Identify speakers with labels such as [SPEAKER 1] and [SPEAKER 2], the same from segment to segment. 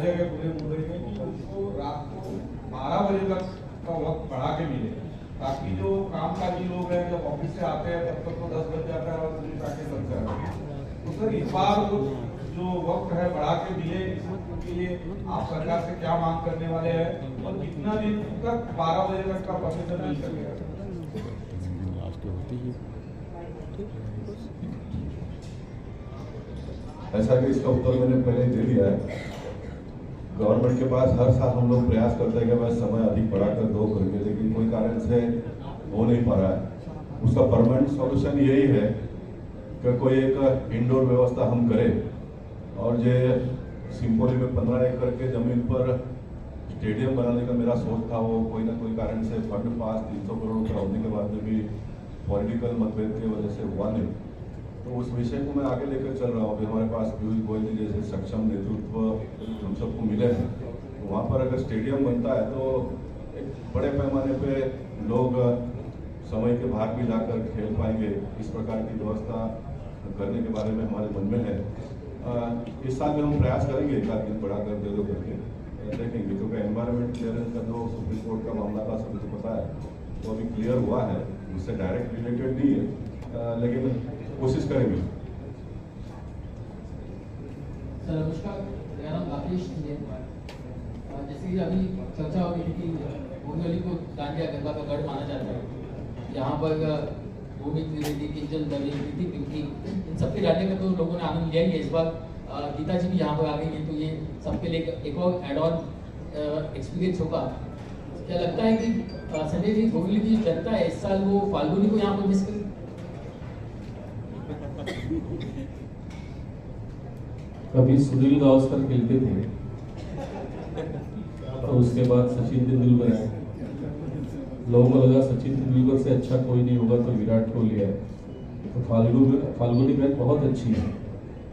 [SPEAKER 1] जगह पूरे मुंबई में कि उनको रात को 12 बजे तक का वक्त बढ़ा के मिले, ताकि जो कामकाजी लोग हैं जब ऑफिस से आते हैं तब तक तो 10 बज जाता है और पुलिस आके बंद कर रहे हैं। तो सर इस बार जो वक्त है बढ़ा के मिले, इसके लिए आप सरकार से क्या मांग करने वाले हैं और कितना दिन तक 12 बजे तक का परमिशन मिल सकेगा?
[SPEAKER 2] ऐसा कि इसका उत्तर मैंने पहले दे दिया है। गवर्नमेंट के पास हर साल हम लोग प्रयास करते हैं कि वह समय अधिक बढ़ाकर दो करके, लेकिन कोई कारण से हो नहीं पा रहा है। उसका परमानेंट सॉल्यूशन यही है कि कोई एक इंडोर व्यवस्था हम करें और जो सिंपोली में 15 एकड़ के जमीन पर स्टेडियम बनाने का मेरा सोच था, वो कोई ना कोई कारण से फंड पास 300 करोड़ रुपये होने के बाद में भी पॉलिटिकल मतभेद की वजह से हुआ नहीं। तो उस विषय को मैं आगे लेकर चल रहा हूँ। अभी हमारे पास पीयूष गोयल जी जैसे सक्षम नेतृत्व हम सबको मिले हैं, तो वहाँ पर अगर स्टेडियम बनता है तो एक बड़े पैमाने पे लोग समय के बाहर भी जाकर खेल पाएंगे। इस प्रकार की व्यवस्था करने के बारे में हमारे मन में है। इस साल में हम प्रयास करेंगे एक आध दिन बढ़ाकर दे दो करके देखेंगे, क्योंकि एनवायरमेंट क्लियरेंस का जो सुप्रीम कोर्ट का मामला था सबको पता है, वो अभी क्लियर हुआ है, उससे डायरेक्ट रिलेटेड नहीं है, लेकिन कोशिश करेंगे।
[SPEAKER 3] सर नमस्कार, मेरा नाम राकेश है। जैसे कि अभी चर्चा हो रही थी कि बोरीवली को डांडिया गंगा का गढ़ माना जाता है, यहाँ पर भूमि त्रिवेदी, किंजल दवे, प्रीति पिंकी, इन सबके डांडिया का तो लोगों ने आनंद लिया ही है। इस बार गीता जी भी यहाँ पर आ गई है, तो ये सबके लिए एक और एड ऑन एक्सपीरियंस होगा। क्या लगता है कि संजय जी, बोरीवली की जनता है इस साल वो फाल्गुनी को यहाँ पर मिस करेगी?
[SPEAKER 4] कभी सुनील गावस्कर खेलते थे और उसके बाद सचिन तेंदुलकर आए। लोगों को लगा सचिन तेंदुलकर से अच्छा कोई नहीं होगा तो विराट कोहली है। तो फाल्गुनी बहन बहुत अच्छी है,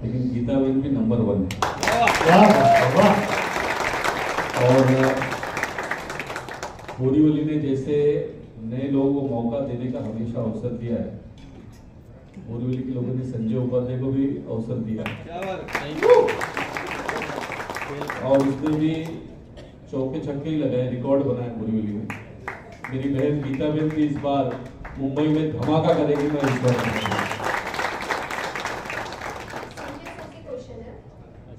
[SPEAKER 4] लेकिन गीता बहन भी नंबर 1 है। और बोरीवली ने जैसे नए लोगों को मौका देने का हमेशा अवसर दिया है, बोरीवली के लोगों ने संजय उपाध्याय को भी अवसर दिया और उसने भी चौके छक्के ही लगाए, रिकॉर्ड बनाया बोरीवली में। मेरी बहन गीता बहन भी इस बार मुंबई में धमाका करेगी, मैं इस बार।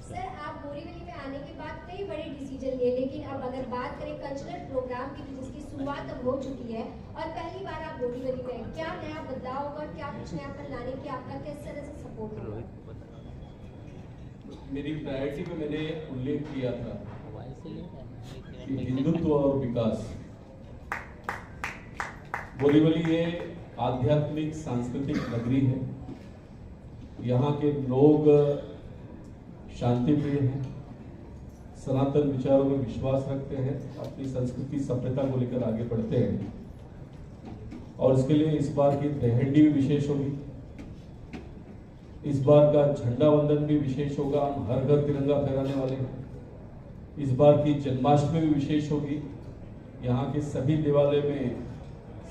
[SPEAKER 5] सर आप बोरीवली में आने के बाद कई बड़े डिसीजन लिए, लेकिन अब अगर बात करें कल्चरल प्रोग्राम की जिसकी शुरुआत अब हो चुकी है और पहली बार आप बोरीवली में, क्या नया बदलाव होगा, क्या कुछ नयापन लाने की आपका किस तरह से सपोर्ट होगा?
[SPEAKER 4] मेरी प्रायोरिटी में मैंने उल्लेख किया था कि हिंदुत्व और विकास। बोरीवली ये आध्यात्मिक सांस्कृतिक नगरी है, यहाँ के लोग शांति प्रिय हैं, सनातन विचारों में विश्वास रखते हैं, अपनी संस्कृति सभ्यता को लेकर आगे बढ़ते हैं और इसके लिए इस बार की दहंडी भी विशेष होगी। इस बार का झंडा वंदन भी विशेष होगा, हम हर घर तिरंगा फहराने वाले हैं। इस बार की जन्माष्टमी भी विशेष होगी, यहाँ के सभी देवालय में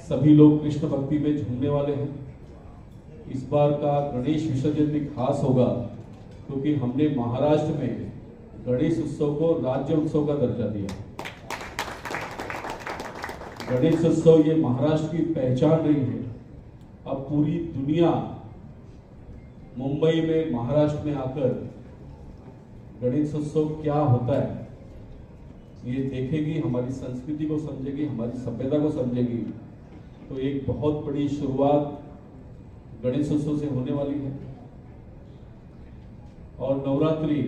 [SPEAKER 4] सभी लोग कृष्ण भक्ति में झूमने वाले हैं। इस बार का गणेश विसर्जन भी खास होगा, क्योंकि हमने महाराष्ट्र में गणेश उत्सव को राज्य उत्सव का दर्जा दिया। गणेश उत्सव ये महाराष्ट्र की पहचान रही है। अब पूरी दुनिया मुंबई में, महाराष्ट्र में आकर गणेश उत्सव क्या होता है ये देखेगी, हमारी संस्कृति को समझेगी, हमारी सभ्यता को समझेगी। तो एक बहुत बड़ी शुरुआत गणेश उत्सव से होने वाली है और नवरात्रि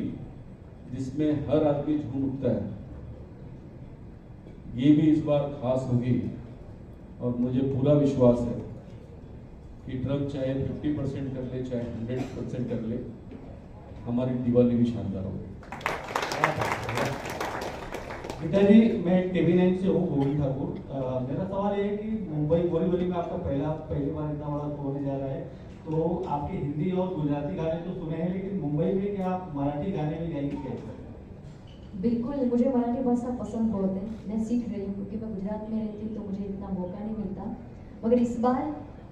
[SPEAKER 4] जिसमें हर आदमी झूम उठता है, ये भी इस बार खास होगी। और मुझे पूरा विश्वास है कि ट्रक चाहे 50% कर ले, चाहे 100% कर ले, हमारी दिवाली भी शानदार होगी।
[SPEAKER 6] पिताजी, मैं TV9 से हूँ, गोविंद ठाकुर। मेरा सवाल ये है कि मुंबई बोरीवली में आपका पहली बार इतना बड़ा शो होने जा रहा है, तो आपके हिंदी और गुजराती गाने तो सुने हैं, लेकिन मुंबई में क्या आप मराठी गाने भी गाएंगे कैसे?
[SPEAKER 7] बिल्कुल, मुझे मराठी भाषा पसंद बहुत है, मैं सीख रही हूँ क्योंकि मैं गुजरात में रहती हूँ, तो मुझे इतना मौका नहीं मिलता। मगर इस बार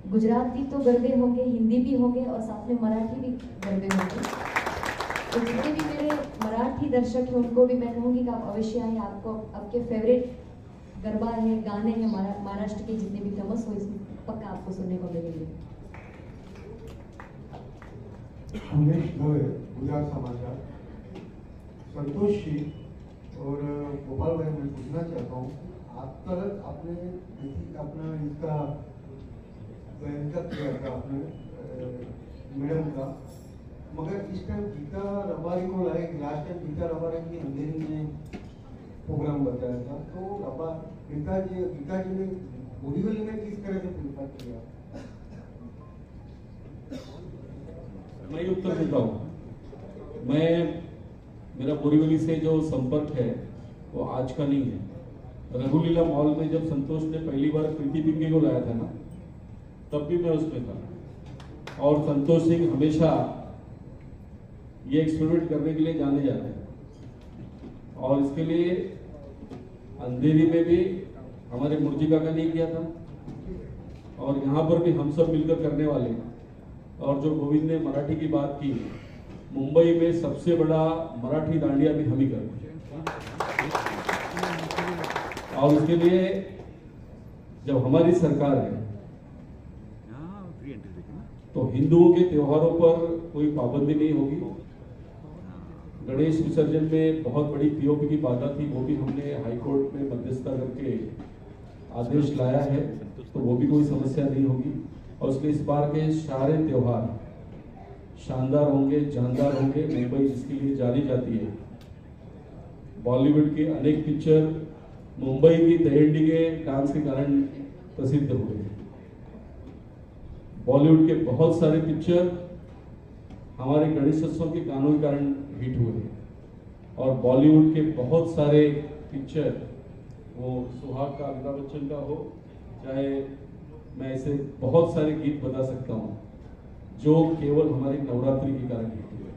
[SPEAKER 7] गुजराती तो गरबे होंगे, हिंदी भी होंगे और साथ में मराठी भी गरबे होंगे। तो जितने भी मेरे मराठी गुजराती दर्शक हैं उनको भी मैं कहूँगी कि आप अवश्य आए, आपको आपके फेवरेट गरबा है, गाने हैं महाराष्ट्र के जितने भी फेमस हो, इसमें पक्का आपको सुनने को मिलेंगे।
[SPEAKER 8] उमेश दवे, गुजरात समाचार। संतोष जी और गोपाल भाई, मैं पूछना चाहता हूँ, आप तक आपने अपना इसका बयान किया था आपने मैडम का, मगर इस टाइम गीता रबारी को लाए, लास्ट टाइम गीता रबारी की अंधेरी में प्रोग्राम बताया था, तो गीता जी ने बोरीवली में किस तरह से प्रिफर किया?
[SPEAKER 4] मैं ये उत्तर देता हूँ। मेरा बोरीवली से जो संपर्क है वो आज का नहीं है। रघुलीला मॉल में जब संतोष ने पहली बार प्रीति पिंगे को लाया था ना, तब भी मैं उसमें था। और संतोष सिंह हमेशा ये एक्सपेरिमेंट करने के लिए जाने जाते हैं, और इसके लिए अंधेरी में भी हमारे मुर्जी काका ने किया था, और यहाँ पर भी हम सब मिलकर करने वाले हैं। और जो गोविंद ने मराठी की बात की, मुंबई में सबसे बड़ा मराठी दांडिया भी हम ही करते हैं। और उसके लिए जब हमारी सरकार है तो हिंदुओं के त्योहारों पर कोई पाबंदी नहीं होगी। गणेश विसर्जन में बहुत बड़ी पीओपी की बाधा थी, वो भी हमने हाईकोर्ट में मध्यस्थता करके आदेश लाया है, तो वो भी कोई समस्या नहीं होगी। और उसके इस बार के सारे त्योहार शानदार होंगे, जानदार होंगे। मुंबई जिसके लिए जानी जाती है, बॉलीवुड के अनेक पिक्चर मुंबई की दहीहंडी के डांस के कारण प्रसिद्ध हुए। बॉलीवुड के बहुत सारे पिक्चर हमारे गणेशोत्सव के गानों के कारण हिट हुए हैं, और बॉलीवुड के बहुत सारे पिक्चर, वो सुहाग का अमिताभ बच्चन का हो, चाहे मैं ऐसे बहुत सारे गीत बता सकता हूँ जो केवल हमारी नवरात्रि के कारण हिट हुए।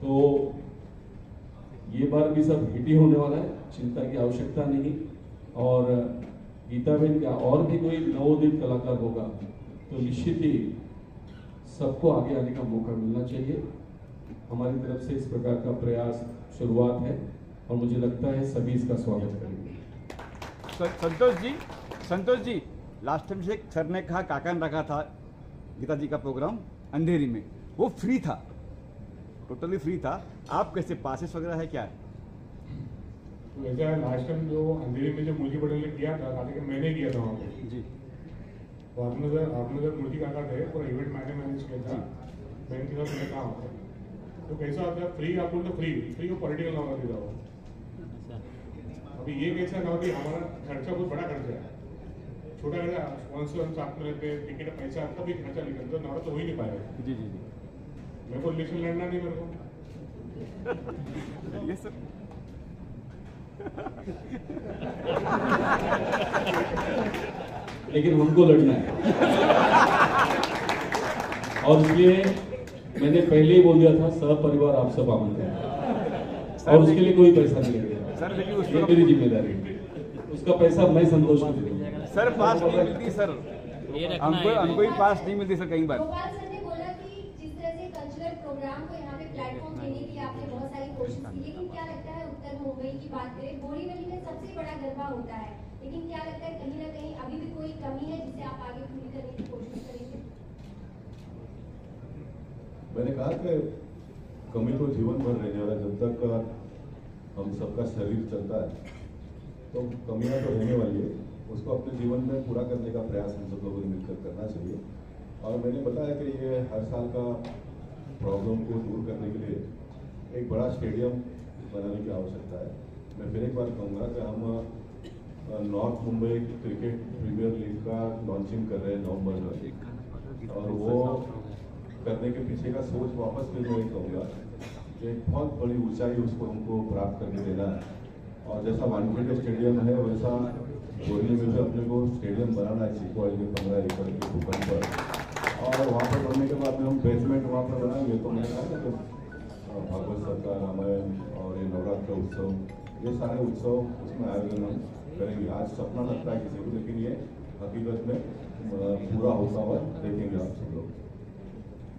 [SPEAKER 4] तो ये बार भी सब हिट ही होने वाला है, चिंता की आवश्यकता नहीं। और गीताबेन का और भी कोई नवोदित कलाकार होगा तो निश्चित ही सबको आगे आने का मौका मिलना चाहिए। हमारी तरफ से इस प्रकार का प्रयास शुरुआत है, और मुझे लगता है सभी इसका स्वागत करेंगे।
[SPEAKER 9] संतोष जी, लास्ट टाइम से सर ने कहा, काका ने रखा था गीता जी का प्रोग्राम अंधेरी में, वो फ्री था, टोटली फ्री था। आप कैसे, पासेस वगैरह है क्या?
[SPEAKER 10] तो वैसे लास्ट टाइम जो अंधेरी में जो मुर्जी पटेल ने किया था, कि मैंने किया था वहाँ पे
[SPEAKER 9] जी।
[SPEAKER 10] तो आपने जब मुर्जी काका थे, पूरा इवेंट मैंने मैनेज किया था, मैं इनके साथ मैंने काम होता है। तो कैसा होता है, फ्री आप बोलते फ्री को पॉलिटिकल ना होती था। अभी ये कैसा ना होती, हमारा खर्चा बहुत बड़ा खर्चा है, छोटा खर्चा स्पॉन्सर साथ में रहते, टिकट पैसा तभी खर्चा निकलता, तो नवरा तो हो ही नहीं पाएगा।
[SPEAKER 9] जी जी जी,
[SPEAKER 10] मेरे को इलेक्शन लड़ना नहीं, मेरे को
[SPEAKER 9] ये सर
[SPEAKER 4] लेकिन हमको लड़ना है, और इसलिए मैंने पहले ही बोल दिया था, सब परिवार आप सब आमंत्रित हैं, और उसके लिए कोई पैसा नहीं लगेगा
[SPEAKER 9] सर। लेकिन
[SPEAKER 4] ये मेरी जिम्मेदारी है, उसका पैसा मैं संतोष को दूंगा।
[SPEAKER 9] सर पास नहीं मिलती सर, हमको ही पास नहीं मिलती सर कई बार।
[SPEAKER 5] गोपाल सर ने बोला कि जिस तरह से कल्चरल प्रोग्राम को यहाँ पे प्लेटफॉर्म देने के लिए आपने बहुत सारी कोशिश की, लेकिन क्या लगता है उत्तर मुंबई की बात करें, बोरीवली में सबसे बड़ा गरबा होता है, लेकिन क्या लगता है कहीं ना कहीं अभी भी कोई कमी है जिसे आप आगे पूरी करने की कोशिश करेंगे?
[SPEAKER 2] मैंने कहा कि कमी तो जीवन भर रहने वाला, जब तक हम सबका शरीर चलता है तो कमियां तो रहने वाली है, उसको अपने जीवन में पूरा करने का प्रयास हम सब लोगों ने मिलकर करना चाहिए। और मैंने बताया कि ये हर साल का प्रॉब्लम को दूर करने के लिए एक बड़ा स्टेडियम बनाने की आवश्यकता है। मैं फिर एक बार कहूँगा कि हम north Mumbai cricket premier league का लॉन्चिंग कर रहे हैं नवंबर में, और वो करने के पीछे का सोच वापस फिर मैं कहूँगा कि एक बहुत बड़ी ऊंचाई उसको हमको प्राप्त करके देना है। और जैसा वानखेड़े स्टेडियम है, वैसा बोरीवली में भी अपने को स्टेडियम बनाना है, चिकोल के 15 एकड़ के भूखंड पर, और वहाँ पर बनने के बाद में हम बेसमेंट वहाँ पर बनाएंगे। तो मैंने कहा कि भागवत सप्ताह, रामायण और ये नवरात्र उत्सव, ये सारे उत्सव उसमें आयोजन हम करेंगे। आज सपना लगता है किसी को, लेकिन ये हकीकत में पूरा होता हुआ देखेंगे आप सब लोग।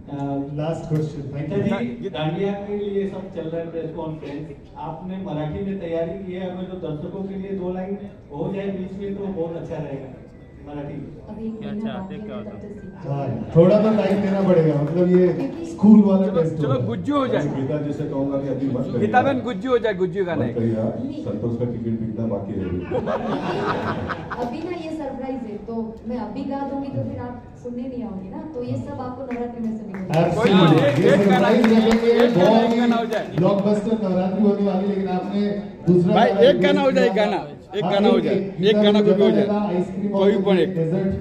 [SPEAKER 6] लास्ट क्वेश्चन जी, दांडिया के लिए सब चल रहा है प्रेस कॉन्फ्रेंस, आपने मराठी में तैयारी की है, अगर जो दर्शकों के लिए 2 लाइन हो जाए बीच में तो बहुत अच्छा रहेगा मराठी।
[SPEAKER 8] हाँ, थोड़ा तो टाइम देना पड़ेगा, मतलब ये स्कूल वाला टेस्ट।
[SPEAKER 9] चलो गुज्जू हो जाए,
[SPEAKER 2] गीता जी से कहूंगा कि अभी मत करिए।
[SPEAKER 9] गीता बहन गुज्जू हो जाए, गुज्जू का नहीं
[SPEAKER 2] करिए, संतोष का टिकट बिकना बाकी है।
[SPEAKER 7] अभी ना ये सरप्राइज है, तो मैं अभी गा दूंगी तो फिर आप सुनने नहीं आओगे ना, तो ये सब आपको नवरात्रि में सुनेंगे।
[SPEAKER 8] ब्लॉकबस्टर नवरात्रि होने वाली, लेकिन आपने दूसरा
[SPEAKER 9] भाई एक गाना हो जाए, एक गाना हो जाए, एक गाना कोई भी हो जाए, कोई भी एक
[SPEAKER 8] डेजर्ट,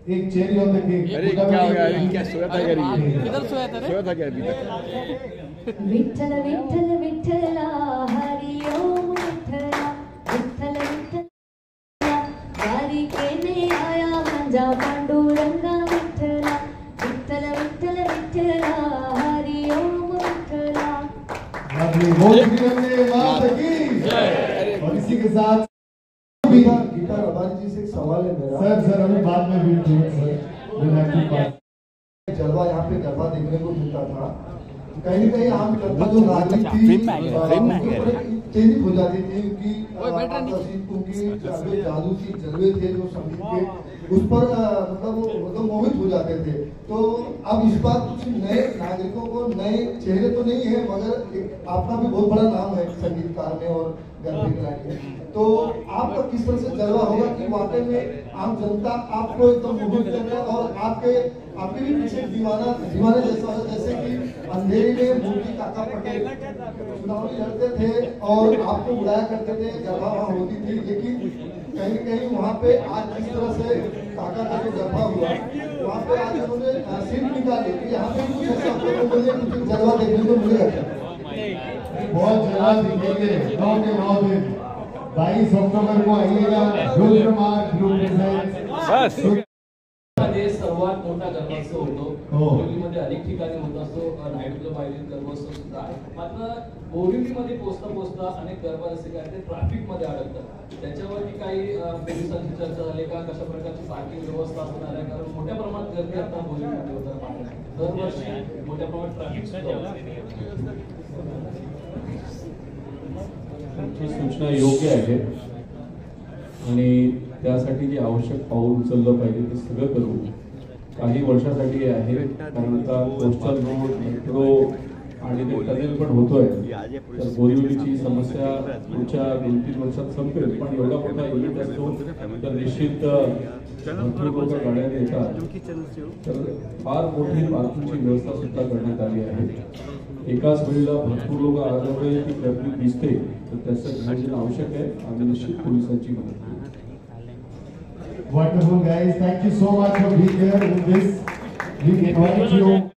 [SPEAKER 8] एक चेरी ऑन द केक।
[SPEAKER 9] अरे क्या हो गया, क्या सोया था क्या, किधर सोया था रे, सोया था क्या अभी तक।
[SPEAKER 7] विठ्ठल विठ्ठल विठ्ठला हरि ओम विठ्ठला, विठ्ठल विठ्ठला द्वारिकेने आया माझा पांडुरंगा विठ्ठला, विठ्ठल विठ्ठल विठ्ठला हरि ओम विठ्ठला।
[SPEAKER 8] और इसी के साथ गीता रबारी जी से एक सवाल है मेरा। सर हमें बाद में भी जलवा यहाँ पे गरबा देखने को मिलता था, कहीं न कहीं आम जनता जो नागरिक थी चेंज हो जाती थी, उनकी जादू की जलवे थे जो संगीत के, उस पर मतलब मोहित हो जाते थे। तो अब इस बार कुछ नए नागरिकों को, नए चेहरे तो नहीं है, मगर आपका भी बहुत बड़ा नाम है संगीतकार में और गरबे में, तो आपका किस तरह से जलवा होगा कि वाकई में आम जनता आपको एकदम मोहित करे, और आपके भी पीछे दीवाने जैसा है, जैसे कि अंधेरी में मोदी काका पटेल चुनाव लड़ते थे और आपको बुलाया करते थे, गरबा वहाँ होती थी, लेकिन कहीं न कहीं वहाँ पे आज जिस तरह से काका का जो गरबा हुआ, वहाँ पे आज उन्होंने सीट निकाली, यहाँ पे कुछ ऐसा कुछ जलवा देखने को मिलेगा। बहुत जलवा दिखेंगे 9 के 9 दिन, 22 अक्टूबर को आइएगा, रुद्रमार्ग
[SPEAKER 9] बस
[SPEAKER 3] देश सर्वात मोठा गरबोत्सव होतो, बोरिवलीमध्ये अनेक ठिकाणी होत असतो, नाईट क्लब आयोजित गरबोत्सव सुद्धा आहे, मात्र बोरिवलीमध्ये पोहोचता अनेक गरबा जसे काय ते ट्रॅफिक मध्ये अडकतात, त्याच्यावरती काही पोलिसांची चर्चा झाली का, कशा प्रकारची पार्किंग व्यवस्था असणार आहे, कारण मोठ्या प्रमाणात गर्दी आता बोरिवलीमध्ये होत आहे, दरवर्षी मोठ्या प्रमाणात ट्रॅफिक सुद्धा
[SPEAKER 4] तुमची सूचना योग्य आहे आणि त्यासाठी जे आवश्यक पाऊल उचललं पाहिजे ते सगळं करू. काही वर्षासाठी आहे, कारण आता कोस्टल रोड, मेट्रो आणि ते टनेल पण होतोय, तर बोरिवलीची समस्या पुढच्या 2-3 वर्षात संपेल. पण एवढा मोठा इव्हेंट असतो तर निश्चित भरपूर लोक गाड्या येतात, तर फार मोठी पार्किंगची व्यवस्था सुद्धा करण्यात आली आहे. एकाच वेळेला भरपूर लोक आल्यामुळे ती गर्दी दिसते, तर त्याचं नियोजन आवश्यक आहे. आम्ही निश्चित पोलिसांची मदत करू.
[SPEAKER 8] Wonderful guys, thank you so much for being here in this. We invite you.